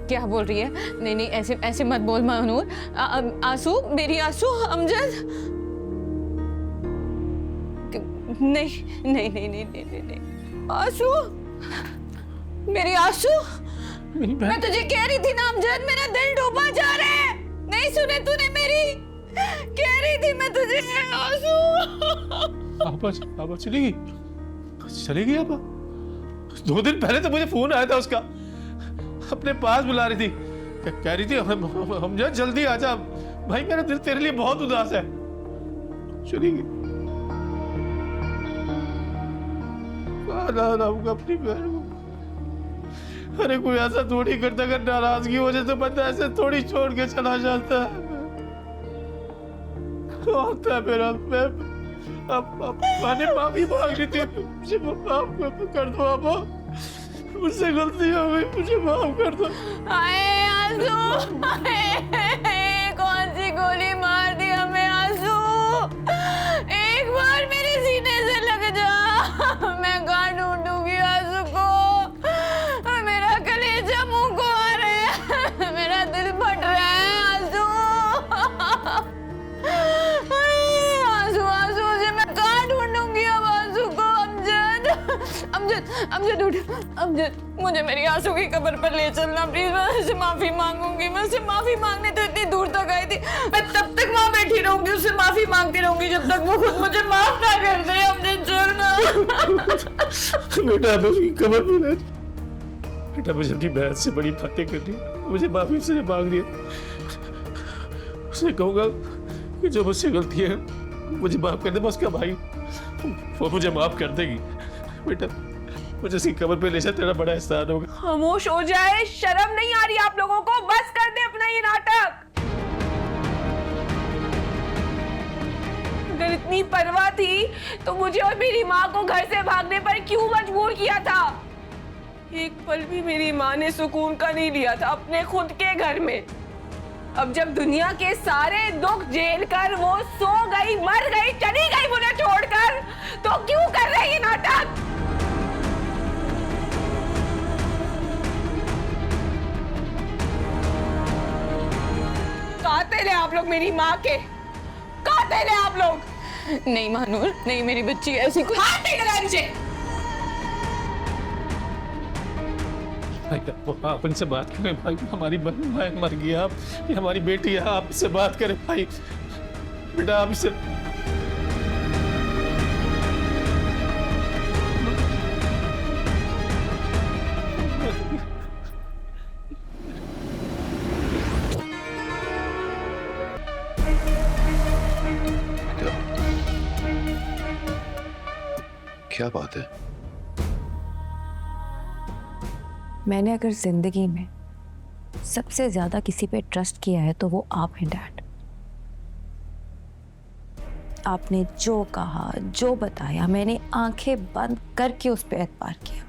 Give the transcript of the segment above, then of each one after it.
क्या बोल रही है? नहीं नहीं, ऐसे ऐसे मत बोल महानूर। आंसू, मेरी आंसू, अमजद। नहीं नहीं नहीं नहीं नहीं नहीं, नहीं। आंसू, मेरी आंसू। मैं तुझे कह रही थी ना अमजद, मेरा दिल डूबा जा रहा है। नहीं सुने तूने मेरी? कह रही थी मैं तुझे। आंसू। आपा चली गई आपा? 2 दिन पहले तो मुझे फोन आया था उसका, अपने पास बुला रही थी, कह रही थी अमजद जल्दी आजा, भाई मेरा दिल तेरे लिए बहुत उदास है। चली गई। अपनी बहन को, अरे कोई ऐसा थोड़ी करता, अगर नाराजगी हो जाए तो बंदा ऐसे थोड़ी छोड़ के चला जाता है। होता है मेरा, मैं अब मैंने माफी मांग रही थी, मुझे माफ कर दो आपा, मुझसे गलती हो गई, मुझे माफ कर दो। आए आंसू, कौन सी गोली मार दी हमें आंसू? एक बार मेरे सीने से लग जा, मैं कहाँ ढूंढूंगी आंसू को? मेरा कलेजा मुंह को आ रहा है, मेरा दिल फट रहा है आंसू। आंसू आंसू से मैं कहाँ ढूंढूंगी अब आंसू को? अमजद, अमजद उठ। अमजद, मुझे मेरी आंसू की कब्र पर ले चलना प्लीज। मैं उससे माफी मांगूंगी, मैं उससे माफी मांगने तो इतनी दूर तक आई थी, मैं तब तक वहां बैठी रहूंगी, उससे माफी मांगती रहूंगी जब तक वो खुद मुझे माफ ना कर दे। अमजद चलना। बेटा उसकी कब्र पे ले। बेटा मुझे अपनी बहन से बड़ी बातें करनी, मुझे माफी से मांग रही है। उसे कहूंगा कि जो मुझसे गलती है मुझे माफ कर दे, मैं उसका भाई, वो मुझे माफ कर देगी। बेटा मुझे उसकी कब्र पे ले जा, तेरा बड़ा एहसान होगा। खामोश हो जाए, शर्म नहीं आ रही आप लोगों को? बस कर दे अपना ये नाटक। अगर इतनी परवाह थी तो मुझे और मेरी माँ को घर से भागने पर क्यों मजबूर किया था? एक पल भी मेरी माँ ने सुकून का नहीं लिया था अपने खुद के घर में। अब जब दुनिया के सारे दुख झेल कर वो सो गई, मर गई, चली गई मुझे छोड़कर, तो क्यों कर रहे ये नाटक? कातिल है आप लोग मेरी माँ के, कातिल है आप लोग। नहीं महानूर, नहीं मेरी बच्ची ऐसी कुछ। हाथ नहीं लगाए मुझे। भाई आप इनसे बात करें भाई, हमारी बहन मर गई, आप ये हमारी बेटी है, आप इससे बात करें भाई। बेटा आप इससे क्या बात है? मैंने अगर जिंदगी में सबसे ज्यादा किसी पे ट्रस्ट किया है तो वो आप हैं डैड। आपने जो कहा, जो बताया, मैंने आंखें बंद करके उस पे एतबार किया,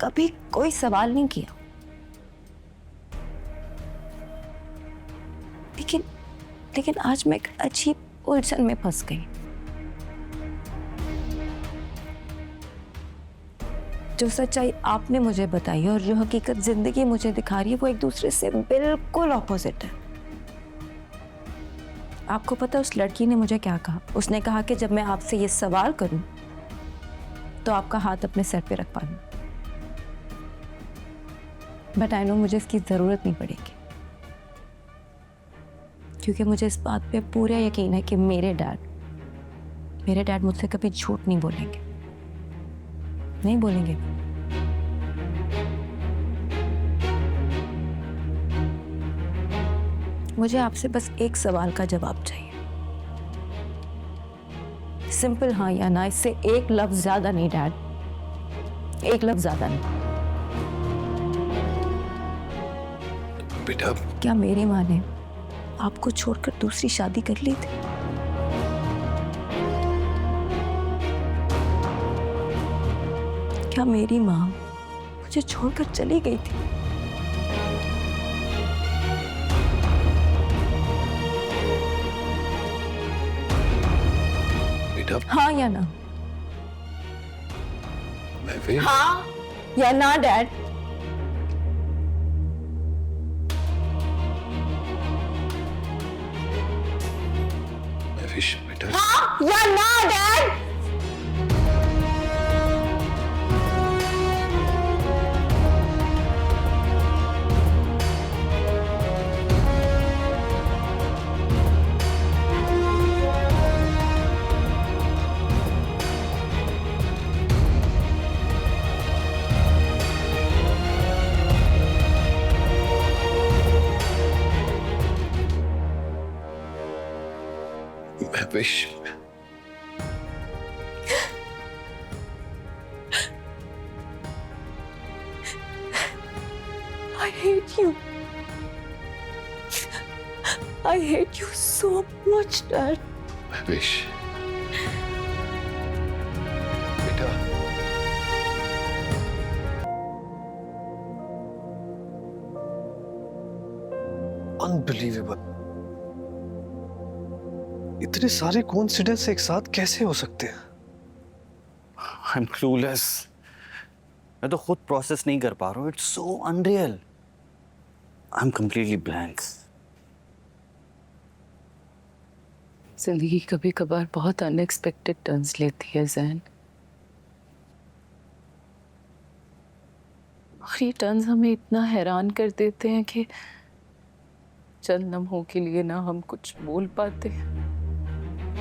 कभी कोई सवाल नहीं किया। लेकिन आज मैं एक अजीब उलझन में फंस गई। जो सच्चाई आपने मुझे बताई और जो हकीकत जिंदगी मुझे दिखा रही है वो एक दूसरे से बिल्कुल ऑपोजिट है। आपको पता है उस लड़की ने मुझे क्या कहा? उसने कहा कि जब मैं आपसे ये सवाल करूं तो आपका हाथ अपने सर पे रख पाना। बट आई नो मुझे इसकी जरूरत नहीं पड़ेगी, क्योंकि मुझे इस बात पे पूरा यकीन है कि मेरे डैड मुझसे कभी झूठ नहीं बोलेंगे, नहीं बोलेंगे। मुझे आपसे बस एक सवाल का जवाब चाहिए, सिंपल हाँ या ना, इससे एक लफ्ज ज्यादा नहीं डैड, एक लफ्ज ज्यादा नहीं। बेटा क्या मेरी माँ ने आपको छोड़कर दूसरी शादी कर ली थी? क्या मेरी माँ मुझे छोड़कर चली गई थी? बेटा हाँ या ना? महविश, हाँ या ना डैड? महविश बेटा, हाँ या ना dad? Mahvish, I hate you. I hate you so much, Dad. Mahvish बेटा, अनबिलीवेबल, इतने सारे कोइंसिडेंस एक साथ कैसे हो सकते हैं? I am clueless. मैं तो खुद प्रोसेस नहीं कर पा रहा हूँ। It's so unreal. I am completely blank. जिंदगी कभी कभार बहुत अनएक्सपेक्टेड टर्न्स लेती है जैन, और ये टर्न्स हमें इतना हैरान कर देते हैं कि चंद लम्हों के लिए ना हम कुछ बोल पाते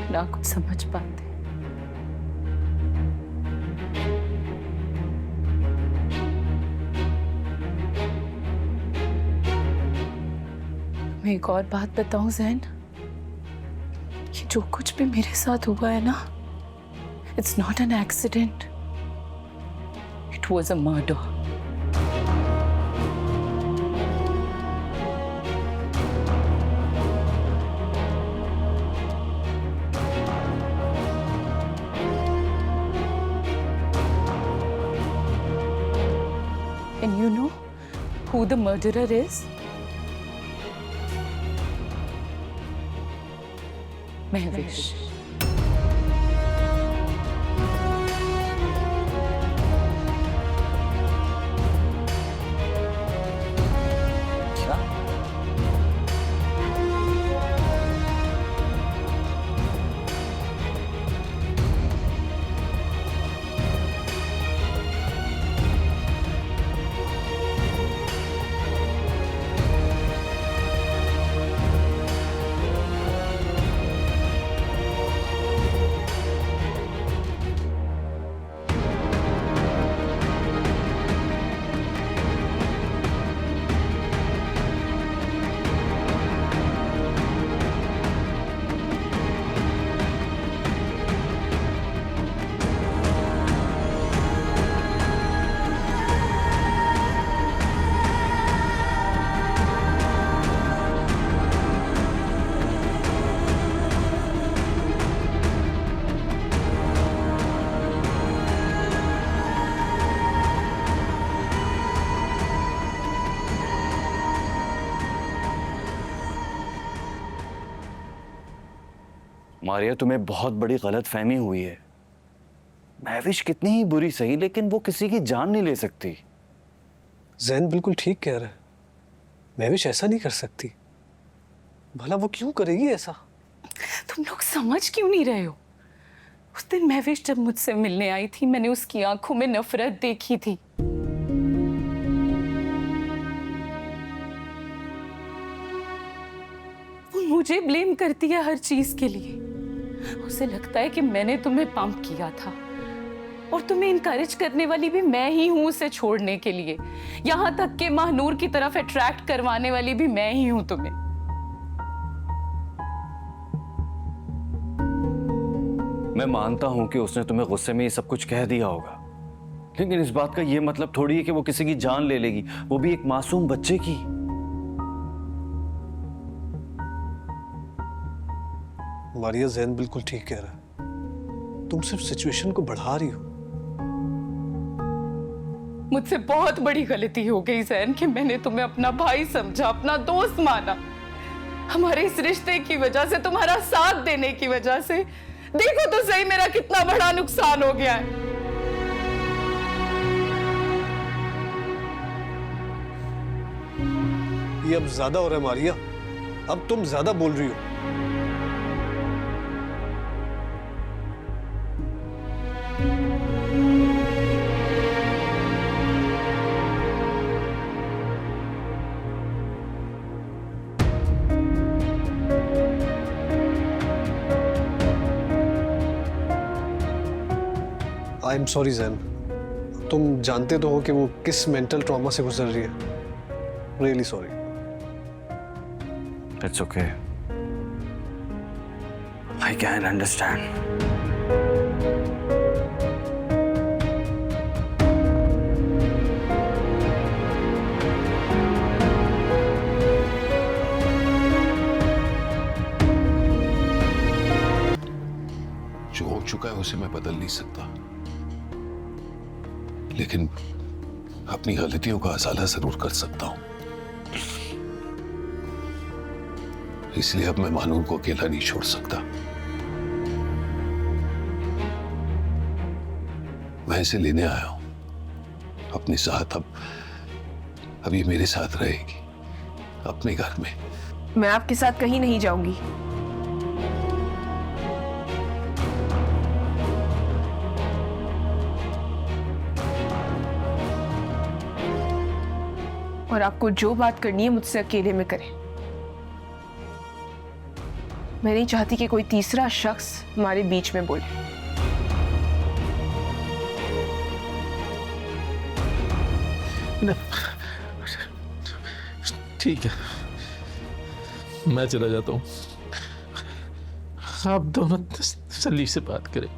ना कुछ समझ पाते। मैं एक और बात बताऊं जैन, कि जो कुछ भी मेरे साथ हुआ है ना, it's not an accident, it was a murder. And you know who the murderer is? Mahvish. क्या? मारिया, तुम्हें बहुत बड़ी गलतफहमी हुई है। महविश कितनी ही बुरी सही, लेकिन वो किसी की जान नहीं ले सकती। जैन बिल्कुल ठीक कह रहा है, महविश ऐसा नहीं कर सकती। भला वो क्यों करेगी ऐसा? तुम लोग समझ क्यों नहीं रहे हो? उस दिन महविश जब मुझसे मिलने आई थी, मैंने उसकी आंखों में नफरत देखी थी। वो मुझे ब्लेम करती है हर चीज के लिए। उसे लगता है कि मैंने तुम्हें पंप किया था, और तुम्हें इनकरेज करने वाली भी मैं ही हूं उसे छोड़ने के लिए। यहां तक कि महानूर की तरफ अट्रैक्ट करवाने वाली भी मैं ही हूं तुम्हें। मैं मानता हूं कि उसने तुम्हें गुस्से में ये सब कुछ कह दिया होगा, लेकिन इस बात का ये मतलब थोड़ी है कि वो किसी की जान ले लेगी, वो भी एक मासूम बच्चे की। मारिया, जैन बिल्कुल ठीक कह रहा है। तुम सिर्फ सिचुएशन को बढ़ा रही हो। मुझसे बहुत बड़ी गलती हो गई जैन कि मैंने तुम्हें अपना भाई समझा, अपना दोस्त माना। हमारे इस रिश्ते की वजह से, तुम्हारा साथ देने की वजह से देखो तो सही मेरा कितना बड़ा नुकसान हो गया है। ये अब ज्यादा हो रहा है मारिया, अब तुम ज्यादा बोल रही हो। आई एम सॉरी जैन, तुम जानते तो हो कि वो किस मेंटल ट्रॉमा से गुजर रही है। Really sorry. It's okay, I can understand. जो हो चुका है उसे मैं बदल नहीं सकता, लेकिन अपनी गलतियों का असाला जरूर कर सकता हूं। इसलिए अब मैं मानून को अकेला नहीं छोड़ सकता। मैं इसे लेने आया हूं अपने साथ। अब ये मेरे साथ रहेगी अपने घर में। मैं आपके साथ कहीं नहीं जाऊंगी। और आपको जो बात करनी है मुझसे अकेले में करें। मैं नहीं चाहती कि कोई तीसरा शख्स हमारे बीच में बोले। ठीक है, मैं चला जाता हूँ। आप दोनों तसल्ली से बात करें।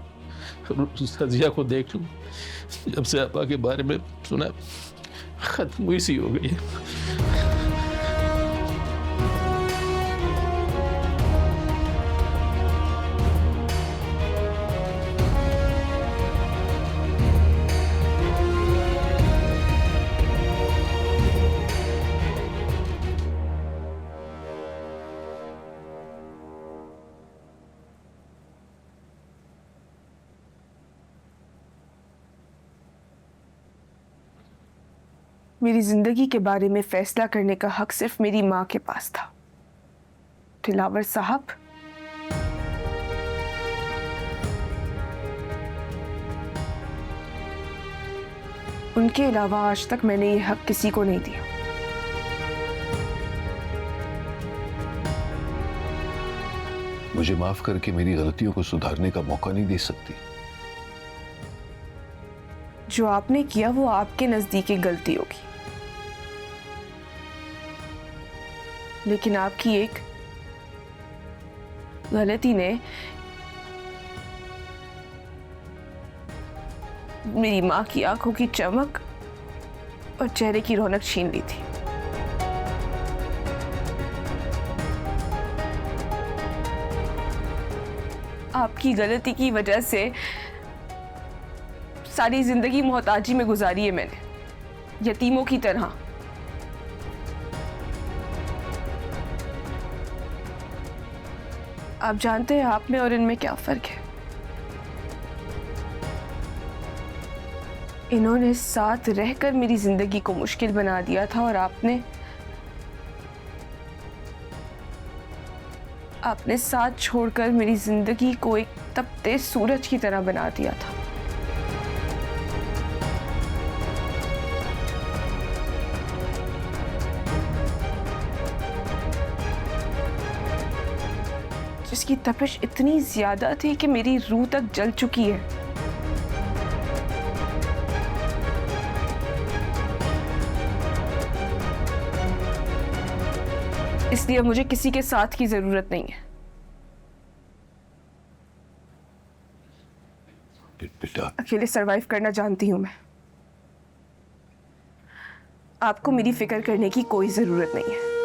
रजिया को देख लूँ, जब से आपा के बारे में सुना खत्म हुई सी हो गई है। मेरी जिंदगी के बारे में फैसला करने का हक सिर्फ मेरी माँ के पास था। दिलावर साहब, उनके अलावा आज तक मैंने ये हक किसी को नहीं दिया। मुझे माफ करके मेरी गलतियों को सुधारने का मौका नहीं दे सकती? जो आपने किया वो आपके नजदीक एक गलती होगी, लेकिन आपकी एक गलती ने मेरी माँ की आंखों की चमक और चेहरे की रौनक छीन ली थी। आपकी गलती की वजह से सारी जिंदगी मोहताजी में गुजारी है मैंने, यतीमों की तरह। आप जानते हैं आप में और इनमें क्या फर्क है। इन्होंने साथ रहकर मेरी जिंदगी को मुश्किल बना दिया था और आपने साथ छोड़कर मेरी जिंदगी को एक तपते सूरज की तरह बना दिया था। जिसकी तपिश इतनी ज्यादा थी कि मेरी रूह तक जल चुकी है। इसलिए मुझे किसी के साथ की जरूरत नहीं है। बेटा, अकेले सरवाइव करना जानती हूं मैं। आपको मेरी फिक्र करने की कोई जरूरत नहीं है।